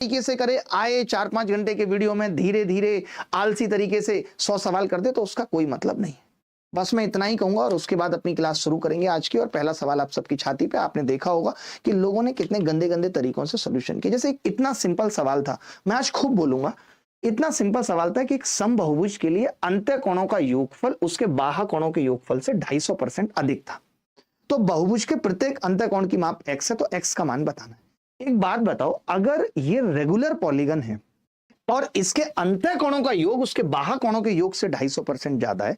तरीके से करे, आए 4-5 घंटे के वीडियो में धीरे धीरे आलसी तरीके से 100 सवाल कर दे तो उसका कोई मतलब नहीं। बस मैं इतना ही कहूंगा और उसके बाद अपनी क्लास शुरू करेंगे आज की। और पहला सवाल आप सबकी छाती पे, आपने देखा होगा कि लोगों ने कितने गंदे गंदे तरीकों से सोल्यूशन किए। जैसे इतना सिंपल सवाल था, मैं आज खूब बोलूंगा, इतना सिंपल सवाल था कि एक समबाहुभुज के लिए अंत्य कोणों का योगफल उसके बाह्य कोणों के योगफल से 250% अधिक था। तो बहुभुज के प्रत्येक अंत्य कोण की माप x है, तो x का मान बताना है। एक बात बताओ, अगर ये रेगुलर पॉलीगन है और इसके अंत्य कोणों का योग उसके बाह्य कोणों के योग से 250% ज्यादा है,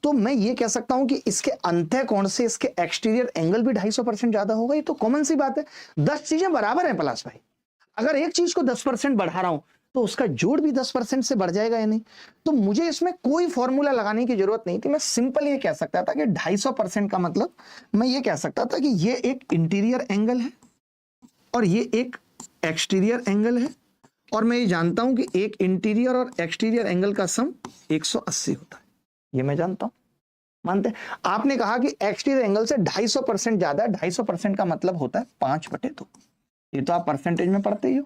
तो मैं ये कह सकता हूं कि इसके अंत्य कोण से इसके एक्सटीरियर एंगल भी 250% ज्यादा होगा। ये तो कॉमन सी बात है, 10 चीजें बराबर हैं पलाश भाई। अगर एक चीज को 10% बढ़ा रहा हूं तो उसका जोड़ भी 10% से बढ़ जाएगा या नहीं। तो मुझे इसमें कोई फॉर्मूला लगाने की जरूरत नहीं थी। मैं सिंपल ये कह सकता था कि 250% का मतलब मैं ये कह सकता था कि ये एक इंटीरियर एंगल है और ये एक एक्सटीरियर एंगल है, और मैं ये जानता हूं कि एक इंटीरियर और एक्सटीरियर एंगल का सम 180 होता है। ये मैं जानता हूं, मानते हैं। आपने कहा कि एक्सटीरियर एंगल से 250% ज्यादा है, 250% का मतलब होता है 5/2। ये तो आप परसेंटेज में पढ़ते ही हो।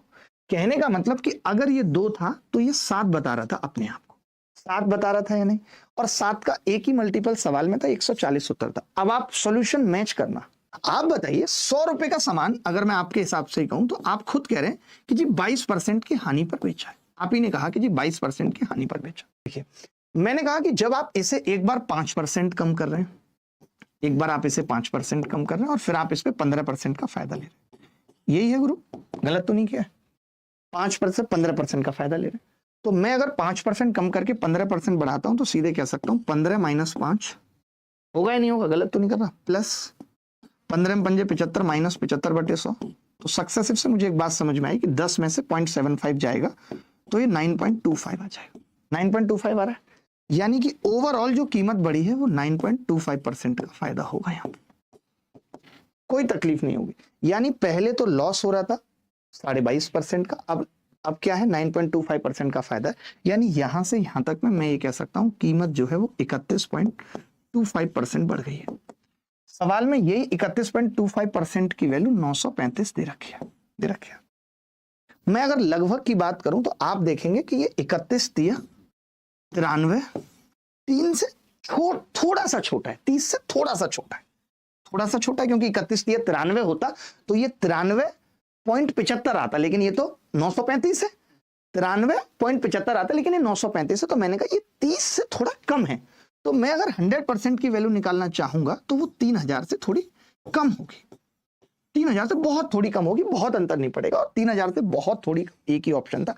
कहने का मतलब कि अगर ये 2 था तो ये 7 बता रहा था, अपने आप को 7 बता रहा था या नहीं। और 7 का एक ही मल्टीपल सवाल में था, 140 उत्तर था। अब आप सॉल्यूशन मैच करना। आप बताइए, 100 रुपए का सामान अगर मैं आपके हिसाब से ही कहूं तो आप खुद कह रहे हैं कि जी 22% की हानि पर बेचा है। आप ही ने कहा कि जी 22% की हानि पर बेचा। देखिए, मैंने कहा कि जब आप इसे एक बार 5% कम कर रहे हैं, एक बार आप इसे 5% कम कर रहे हैं और फिर आप इस पे 15% का फायदा ले रहे हैं, यही है गुरु, गलत तो नहीं किया? 5% 15% का फायदा ले रहे हैं। तो मैं अगर 5% कम करके 15% बढ़ाता हूं तो सीधे कह सकता हूं 15 - 5 होगा या नहीं होगा? गलत तो नहीं कर रहा। प्लस 15 में 5 75 माइनस 75/100। तो सक्सेसिव से मुझे एक बात समझ में आई कि 10 में से 0.75 जाएगा तो ये 9.25 आ जाएगा। 9.25 आ रहा है, यानी कि ओवरऑल जो कीमत बढ़ी है वो 9.25% का फायदा होगा। यहां कोई तकलीफ नहीं होगी। यानी पहले तो लॉस हो रहा था 22.5% का, अब क्या है 9.25% का फायदा है। यानी यहां से यहां तक में मैं ये कह सकता हूं कीमत जो है वो 31.25% बढ़ गई है। सवाल में यही 31.25% की वैल्यू 935 दे रखी है। मैं अगर लगभग की बात करूं तो आप देखेंगे कि ये 31 दिया 93 3 से थोड़ा सा छोटा है, 30 से थोड़ा सा छोटा है, क्योंकि 31 दिया 93 होता तो ये 93.75 आता, लेकिन ये तो 935 है। 93.75 आता लेकिन ये 935 है। तो मैंने कहा ये 30 से थोड़ा कम है। तो मैं अगर 100% की वैल्यू निकालना चाहूंगा तो वो 3000 से थोड़ी कम होगी। 3000 से बहुत थोड़ी कम होगी, बहुत अंतर नहीं पड़ेगा। और 3000 से बहुत थोड़ी, एक ही ऑप्शन था।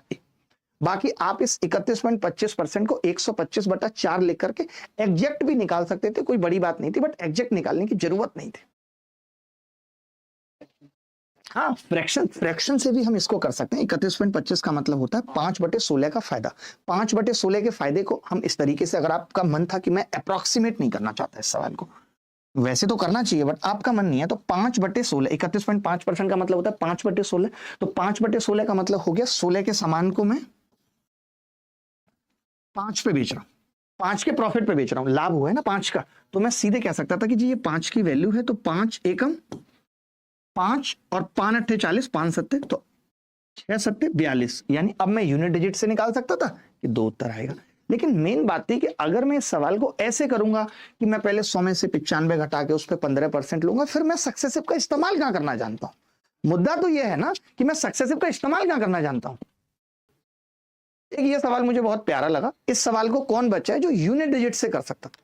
बाकी आप इस 31.25% को 125/4 लिख करके एग्जैक्ट भी निकाल सकते थे, कोई बड़ी बात नहीं थी, बट एग्जैक्ट निकालने की जरूरत नहीं थी। हाँ, फ्रैक्शन से भी हम इसको कर सकते हैं। 31.25 का मतलब होता है 5/16 का फायदा। 5/16 के फायदे को हम इस तरीके से, अगर आपका मन था कि मैं अप्रोक्सीमेट नहीं करना चाहता इस सवाल को, वैसे तो करना चाहिए बट आपका मन नहीं है, तो 5/16, 31.5% का मतलब होता है 5/16। तो 5/16 का मतलब हो गया 16 के सामान को मैं 5 पे बेच रहा हूं, 5 के प्रॉफिट पे बेच रहा हूं, लाभ हुआ है ना 5 का। तो मैं सीधे कह सकता था कि जी ये 5 की वैल्यू है, तो 5 एकम 5 और 5 8 40, 5 7 तो 6 7 42। यानी अब मैं यूनिट डिजिट से निकाल सकता था कि 2 उत्तर आएगा। लेकिन मेन बात थी कि अगर मैं इस सवाल को ऐसे करूंगा कि मैं पहले 100 में से 95 घटा के उस पर 15% लूंगा, फिर मैं सक्सेसिव का इस्तेमाल कहां करना जानता हूं। मुद्दा तो यह है ना कि मैं सक्सेसिव का इस्तेमाल कहां करना जानता हूं। एक ये सवाल मुझे बहुत प्यारा लगा। इस सवाल को कौन बच्चा है जो यूनिट डिजिट से कर सकता था?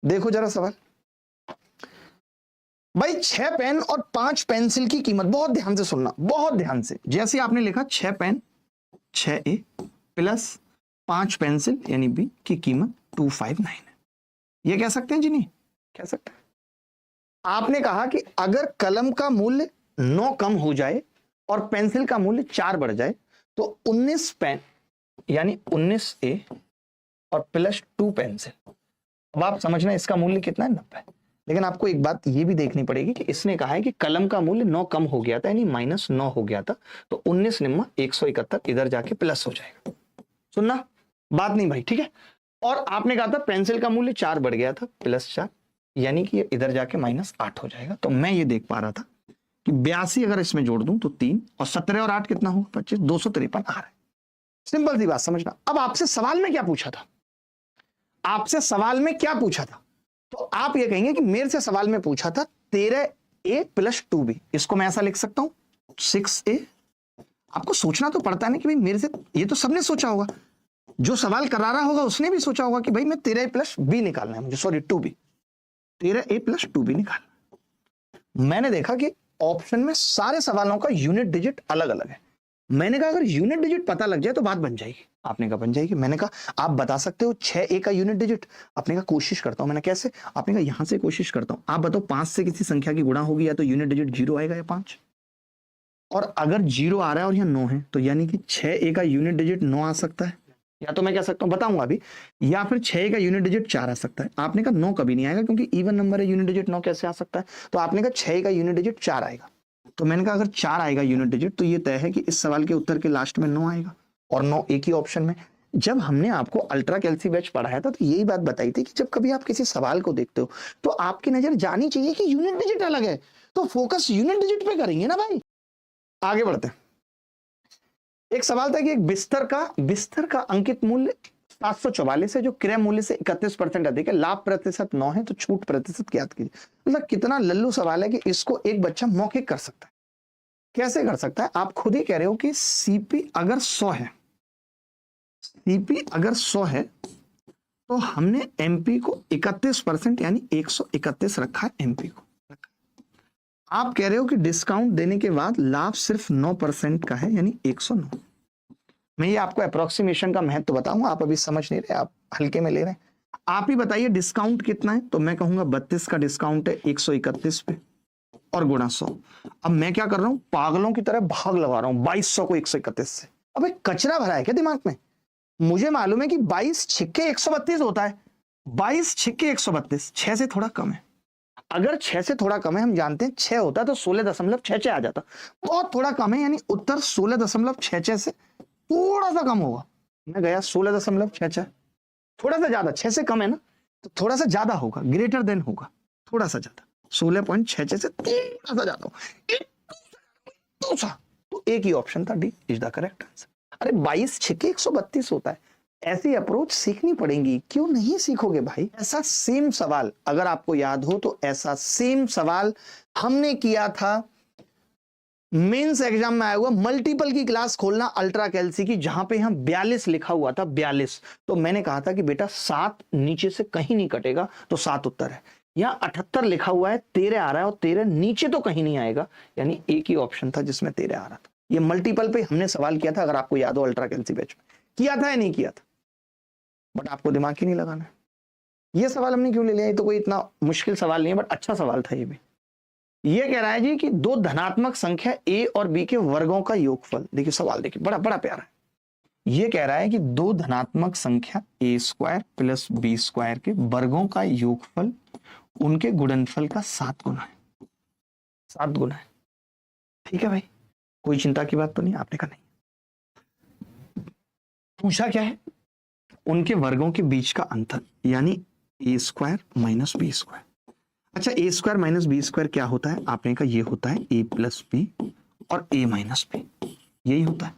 देखो जरा सवाल भाई, 6 पेन और 5 पेंसिल की कीमत, बहुत ध्यान से सुनना, बहुत ध्यान से। जैसे आपने लिखा 6 पेन 6A प्लस 5 पेंसिल यानी B की कीमत 259 है। ये कह सकते हैं जी? नहीं कह सकते। आपने कहा कि अगर कलम का मूल्य 9 कम हो जाए और पेंसिल का मूल्य 4 बढ़ जाए तो 19 पेन यानी 19A और प्लस 2 पेंसिल। अब आप समझना इसका मूल्य कितना है? 90। लेकिन आपको एक बात ये भी देखनी पड़ेगी कि इसने कहा है कि कलम का मूल्य 9 कम हो गया था, यानी -9 हो गया था, तो 19 निम्मा 171 इधर जाके प्लस हो जाएगा। सुनना, बात नहीं भाई, ठीक है। और आपने कहा था पेंसिल का मूल्य 4 बढ़ गया था, +4, यानी कि इधर जाके -8 हो जाएगा। तो मैं ये देख पा रहा था कि 82 अगर इसमें जोड़ दूं तो 3 और 17 और 8 कितना होगा 25, 253 आ रहा है। सिंपल सी बात समझना। अब आपसे सवाल में क्या पूछा था, आपसे सवाल में क्या पूछा था, तो आप ये कहेंगे कि मेरे से सवाल में पूछा था 13a प्लस 2b, इसको मैं ऐसा लिख सकता हूं 6a। आपको सोचना तो पड़ता है ना कि भाई मेरे से, ये तो सबने सोचा होगा, जो सवाल करा रहा होगा उसने भी सोचा होगा कि भाई मैं 13a प्लस b निकालना है मुझे, sorry 2b, 13a plus 2b निकालना। मैंने देखा कि ऑप्शन में सारे सवालों का यूनिट डिजिट अलग अलग है। मैंने कहा अगर यूनिट डिजिट पता लग जाए तो बात बन जाएगी। आपने कहा बन जाएगी। मैंने कहा आप बता सकते हो 6a का यूनिट डिजिट। आपने कहा कोशिश करता हूं। मैंने कैसे? आपने कहा यहां से कोशिश करता हूं। आप बताओ 5 से किसी संख्या की गुणा होगी या तो यूनिट डिजिट 0 आएगा या 5, और अगर 0 आ रहा है और यहाँ 9 है तो यानी कि 6a का यूनिट डिजिट 9 आ सकता है, या तो मैं कह सकता हूं बताऊंगा अभी, या फिर 6 का यूनिट डिजिट 4 आ सकता है। आपने कहा 9 कभी नहीं आएगा क्योंकि इवन नंबर है, यूनिट डिजिट 9 कैसे आ सकता है? तो आपने कहा 6 का यूनिट डिजिट 4 आएगा। तो मैंने कहा अगर 4 आएगा यूनिट डिजिट तो ये तय है कि इस सवाल के उत्तर के लास्ट में 9 आएगा, और 9 एक ही ऑप्शन में। जब हमने आपको अल्ट्रा कैल्सी बैच पढ़ाया था तो यही बात बताई थी कि जब कभी आप किसी सवाल को देखते हो तो आपकी नजर जानी चाहिए कि यूनिट डिजिट अलग है, तो फोकस यूनिट डिजिट पे करेंगे ना भाई। आगे बढ़ते हैं। एक सवाल था कि एक बिस्तर का अंकित मूल्य 744 है जो क्रय मूल्य से 31% अधिक है, लाभ प्रतिशत 9 है, तो छूट प्रतिशत ज्ञात कीजिए। मतलब कितना लल्लू सवाल है कि इसको एक बच्चा मौखिक कर सकता है। कैसे कर सकता है? आप खुद ही कह रहे हो कि सीपी अगर 100 है, सीपी अगर 100 है तो हमने एमपी को 31% यानी 131 रखा है एमपी को। आप कह रहे हो कि डिस्काउंट देने के बाद लाभ सिर्फ 9% का है यानी 109। मैं ये आपको अप्रोक्सीमेशन का महत्व बताऊंगा, आप अभी समझ नहीं रहे, आप हल्के में ले रहे हैं। आप ही बताइए डिस्काउंट कितना है, तो मैं कहूंगा 32 का डिस्काउंट है 131 पे और गुणा 100। अब मैं क्या कर रहा हूं, पागलों की तरह भाग लगा रहा हूं 2200 को 131 से। अब एक कचरा भरा है क्या दिमाग में? मुझे मालूम है कि 22 छिक्के 132 होता है, 22 छिक्के 132 6 से थोड़ा कम है। अगर 6 से थोड़ा कम है, हम जानते हैं 6 होता तो 16.66 आ जाता, बहुत थोड़ा कम है यानी उत्तर 16.66 से थोड़ा सा कम होगा। मैं गया 16.66, थोड़ा सा ज्यादा, 6 से कम है ना तो थोड़ा सा ज्यादा होगा, ग्रेटर देन होगा, थोड़ा सा ज्यादा, 16.66 से थोड़ा सा ज्यादा तो एक ही ऑप्शन था, D is the correct answer. अरे 22 छिक्के 132 होता है। ऐसी अप्रोच सीखनी पड़ेगी, क्यों नहीं सीखोगे भाई? ऐसा सेम सवाल अगर आपको याद हो तो ऐसा सेम सवाल हमने किया था मेंस एग्जाम में आया हुआ, मल्टीपल की क्लास खोलना अल्ट्रा कैल्सी की, जहां पे हम 42 लिखा हुआ था 42। तो मैंने कहा था कि बेटा 7 नीचे से कहीं नहीं कटेगा तो 7 उत्तर है। यहाँ 78 लिखा हुआ है 13 आ रहा है और 13 नीचे तो कहीं नहीं आएगा, यानी एक ही ऑप्शन था जिसमें 13 आ रहा था। ये मल्टीपल पे हमने सवाल किया था, अगर आपको याद हो अल्ट्रा कैल्सी बैच में किया था या नहीं किया था, बट आपको दिमाग ही नहीं लगाना है। ये सवाल हमने क्यों ले लिया? ये तो कोई इतना मुश्किल सवाल नहीं है, बट अच्छा सवाल था ये भी। ये कह रहा है जी कि दो धनात्मक संख्या a और b के वर्गों का योगफल, देखिए सवाल देखिए बड़ा बड़ा प्यारा है। ये कह रहा है कि दो धनात्मक संख्या a square plus b square के वर्गों का योगफल उनके गुणनफल का 7 गुना है। 7 गुना है, ठीक है भाई, कोई चिंता की बात तो नहीं? आपने कहा नहीं। पूछा क्या है? उनके वर्गों के बीच का अंतर, यानी a square minus b square. अच्छा, ए स्क्वायर माइनस बी स्क्वायर क्या होता है? आपने कहा ये होता है ए प्लस बी और ए माइनस बी, यही होता है।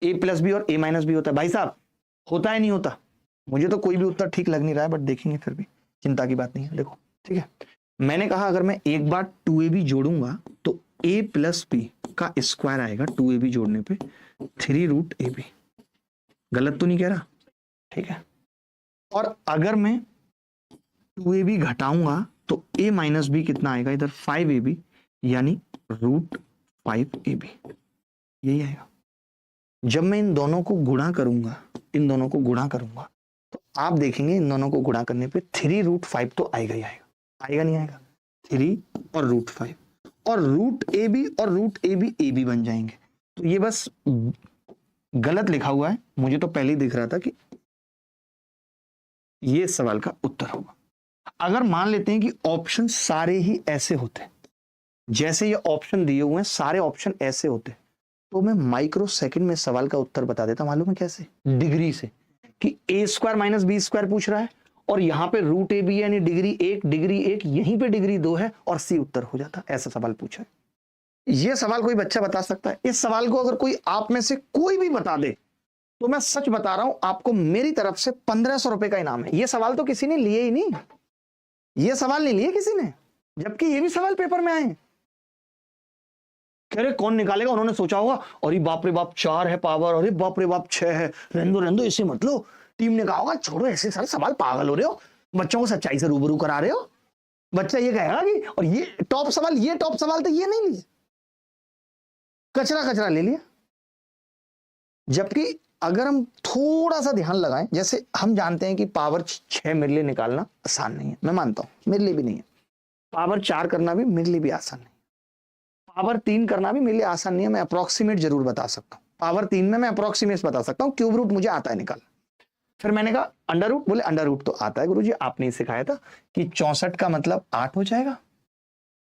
ए प्लस बी और ए माइनस बी होता है। भाई साहब होता है नहीं होता? मुझे तो कोई भी उत्तर ठीक लग नहीं रहा है, बट देखेंगे, फिर भी चिंता की बात नहीं है। देखो ठीक है, मैंने कहा अगर मैं एक बार 2ab जोड़ूंगा तो a प्लस बी का स्क्वायर आएगा 2ab जोड़ने पे 3√ab। गलत तो नहीं कह रहा? ठीक है। और अगर मैं 2ab घटाऊंगा तो a माइनस बी कितना आएगा इधर? 5ab, यानी √5ab, यही आएगा। जब मैं इन दोनों को गुणा करूंगा, तो आप देखेंगे इन दोनों को गुणा करने पे 3√5 तो आएगा ही आएगा, आएगा नहीं आएगा? 3 और √5 और √ab और √ab बन जाएंगे। तो ये बस गलत लिखा हुआ है, मुझे तो पहले ही दिख रहा था कि ये सवाल का उत्तर होगा। अगर मान लेते हैं कि ऑप्शन सारे ही ऐसे होते, जैसे ये ऑप्शन दिए हुए हैं सारे ऑप्शन ऐसे होते, तो मैं माइक्रो सेकंड में सवाल का उत्तर बता देता। मालूम है कैसे? डिग्री से, कि a square minus B square पूछ रहा है और यहाँ पे √ab यानी डिग्री 1, यहीं पे डिग्री 2 है और सी उत्तर हो जाता। ऐसा सवाल पूछा है। ये सवाल कोई बच्चा बता सकता है? इस सवाल को अगर कोई आप में से कोई भी बता दे तो मैं सच बता रहा हूं, आपको मेरी तरफ से 1500 रुपए का इनाम है। ये सवाल तो किसी ने लिए ही नहीं, ये सवाल नहीं लिए किसी ने, जबकि ये भी सवाल पेपर में आए। कह रहे कौन निकालेगा? उन्होंने सोचा होगा अरे बाप रे बाप 4 है पावर, अरे बाप रे बाप 6 है, रहने दो इसे मत लो। टीम ने कहा होगा छोड़ो ऐसे सारे सवाल, पागल हो रहे हो, बच्चों को सच्चाई से रूबरू करा रहे हो। बच्चा ये कहेगा कि और ये टॉप सवाल तो ये नहीं लिए, कचरा ले लिया। जबकि अगर हम थोड़ा सा ध्यान लगाएं, जैसे हम जानते हैं कि पावर 6 मेरे लिए निकालना आसान नहीं है, मैं मानता हूं मेरे लिए भी नहीं है। पावर 4 करना भी मेरे लिए भी आसान नहीं, पावर 3 करना भी मेरे लिए आसान नहीं है। मैं अप्रोक्सीमेट जरूर बता सकता हूं, पावर 3 में मैं अप्रोक्सीमेट बता सकता हूं, क्यूब रूट मुझे आता है निकाल। फिर मैंने कहा अंडर रूट, बोले अंडर रूट तो आता है गुरुजी, आपने ही सिखाया था कि 64 का मतलब 8 हो जाएगा,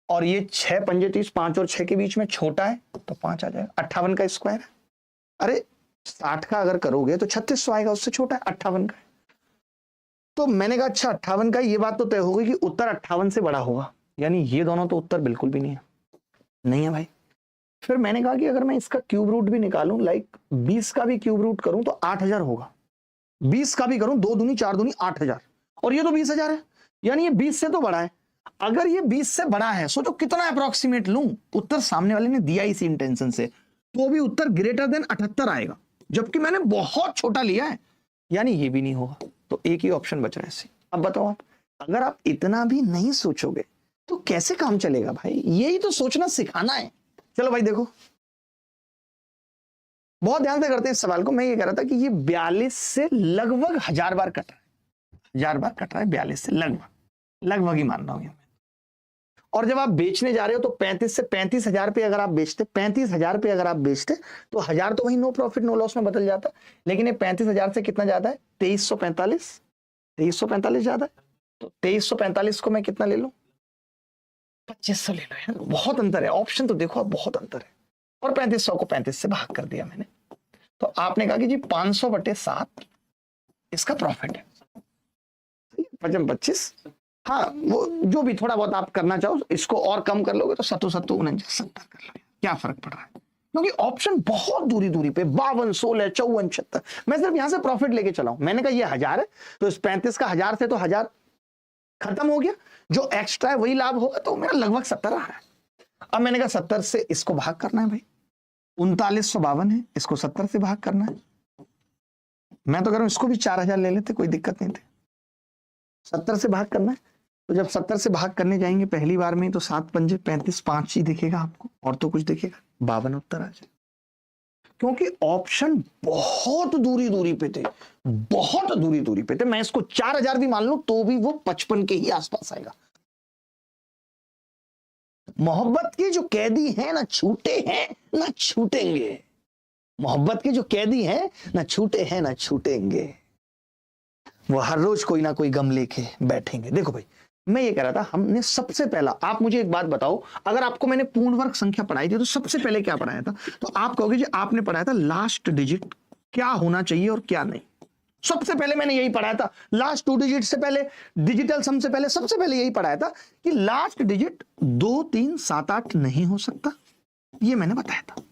और ये 6 पंजे 30, 5 और 6 के बीच में छोटा है तो 5 आ जाएगा। 58 का स्क्वायर है, अरे 60 का अगर करोगे तो 3600 आएगा, उससे छोटा है 58 का। तो मैंने कहा अच्छा 58 का, ये बात तो तय हो गई कि उत्तर 58 से बड़ा होगा, यानी ये दोनों तो उत्तर बिल्कुल भी नहीं है भाई। फिर मैंने कहा कि अगर मैं इसका क्यूब रूट भी निकालूं, लाइक 20 का भी क्यूब रूट करूं तो 8000 होगा, 20 का भी करूं 2 दूनी 4 दूनी 8000, और ये तो 20000 है, यानी ये 20 से तो बड़ा है। अगर ये 20 से बड़ा है, सोचो कितना अप्रोक्सीमेट लूं, उत्तर सामने वाले ने दिया इसी इंटेंशन से, तो भी उत्तर ग्रेटर देन 78 आएगा, जबकि मैंने बहुत छोटा लिया है, यानी ये भी नहीं होगा। तो एक ही ऑप्शन बच रहा है ऐसे। अब बताओ आप, अगर आप इतना भी नहीं सोचोगे तो कैसे काम चलेगा भाई? यही तो सोचना सिखाना है। चलो भाई देखो, बहुत ध्यान से करते हैं इस सवाल को। मैं ये कह रहा था कि ये 42 से लगभग 1000 बार कट रहा है, 1000 बार कट रहा है 42 से, लगभग ही मान रहा हूं। और जब आप बेचने जा रहे हो तो 35 से 35,000 पे अगर आप बेचते, 35,000 पे अगर आप बेचते तो 1000 तो वही नो प्रॉफिट नो लॉस में बदल जाता, लेकिन ये 35,000 से कितना ज्यादा है? 2345 ज्यादा है। तो 2345 को मैं कितना ले लूं? 2500 ले लो यार, बहुत अंतर है। ऑप्शन तो देखो, बहुत अंतर है। और 3500 को 35 से भाग कर दिया मैंने, तो आपने कहा कि जी 500/7 इसका प्रॉफिट है, 25। हाँ, वो जो भी थोड़ा बहुत आप करना चाहो, इसको और कम कर लोगे तो 7 49 70 कर लो, क्या फर्क पड़ रहा है? क्योंकि ऑप्शन बहुत दूरी पे 52 16 54 76, मैं सिर्फ यहां से प्रॉफिट लेके चला हूं। मैंने कहा ये 1000 है, तो इस 35 का 1000 से तो 1000 खत्म हो गया, जो एक्स्ट्रा है वही लाभ होगा, तो मेरा लगभग 70 आ रहा है। अब मैंने कहा 70 से इसको भाग करना है भाई, 3952 है, इसको 70 से भाग करना है। मैं तो कह रहा हूं इसको भी 4000 ले लेते, कोई दिक्कत नहीं थी। 70 से भाग करना है, तो जब 70 से भाग करने जाएंगे पहली बार में, तो 7 पंजे 35, 5 ही दिखेगा आपको, और तो कुछ दिखेगा 52 उत्तर आ जाए। क्योंकि ऑप्शन बहुत दूरी पे थे, बहुत दूरी पे थे। मैं इसको 4000 भी मान लूं तो भी वो 55 के ही आसपास आएगा। मोहब्बत के जो कैदी हैं ना छूटे हैं ना छूटेंगे, मोहब्बत के जो कैदी हैं ना छूटे हैं ना छूटेंगे, वो हर रोज कोई ना कोई गम लेके बैठेंगे। देखो भाई, मैं ये कह रहा था, हमने सबसे पहला, आप मुझे एक बात बताओ, अगर आपको मैंने पूर्ण वर्ग संख्या पढ़ाई थी तो सबसे पहले क्या पढ़ाया था? तो आप कहोगे जी आपने पढ़ाया था लास्ट डिजिट क्या होना चाहिए और क्या नहीं। सबसे पहले मैंने यही पढ़ाया था, लास्ट 2 डिजिट से पहले, डिजिटल सम से पहले, सबसे पहले यही पढ़ाया था कि लास्ट डिजिट 2 3 7 8 नहीं हो सकता, ये मैंने बताया था।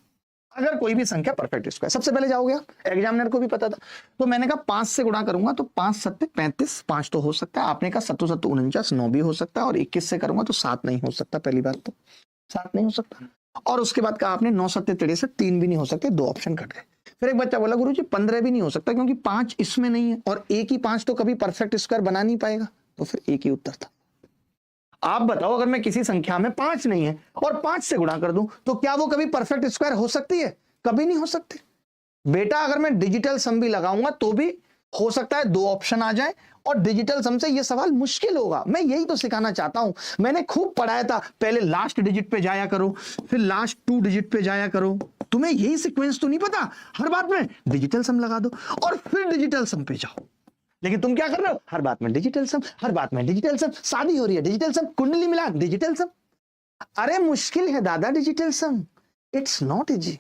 अगर कोई भी संख्या परफेक्ट स्क्वायर, सबसे पहले जाओगे आप, एग्जामिनर को भी पता था। तो मैंने कहा 5 से गुणा करूंगा तो 5 7 35, 5 तो हो सकता है। आपने कहा 7 7 49, 9 भी हो सकता है। और 21 से करूंगा तो 7 नहीं हो सकता, पहली बात तो 7 नहीं हो सकता। और उसके बाद कहा आपने 9 7 63, 3 भी नहीं हो सकते, 2 ऑप्शन कट गए। फिर एक बच्चा बोला गुरुजी 15 भी नहीं हो सकता, क्योंकि 5 इसमें नहीं है, और एक ही 5 तो कभी परफेक्ट स्क्वायर बना नहीं पाएगा। तो फिर एक ही उत्तर था। आप बताओ, अगर मैं किसी संख्या में 5 नहीं है और 5 से गुणा कर दूं तो क्या वो कभी परफेक्ट स्क्वायर हो सकती है? कभी नहीं हो सकती बेटा। अगर मैं डिजिटल सम भी लगाऊंगा तो भी हो सकता है 2 ऑप्शन आ जाए, और डिजिटल सम से ये सवाल मुश्किल होगा। मैं यही तो सिखाना चाहता हूं। मैंने खूब पढ़ाया था, पहले लास्ट डिजिट पे जाया करो, फिर लास्ट 2 डिजिट पे जाया करो। तुम्हें यही सीक्वेंस तो नहीं पता, हर बात में डिजिटल सम लगा दो और फिर डिजिटल सम पे जाओ। लेकिन तुम क्या कर रहे हो? हर बात में डिजिटल सम, हर बात में डिजिटल सम, शादी हो रही है डिजिटल सम, कुंडली मिला डिजिटल सम। अरे मुश्किल है दादा digital sum, it's not easy.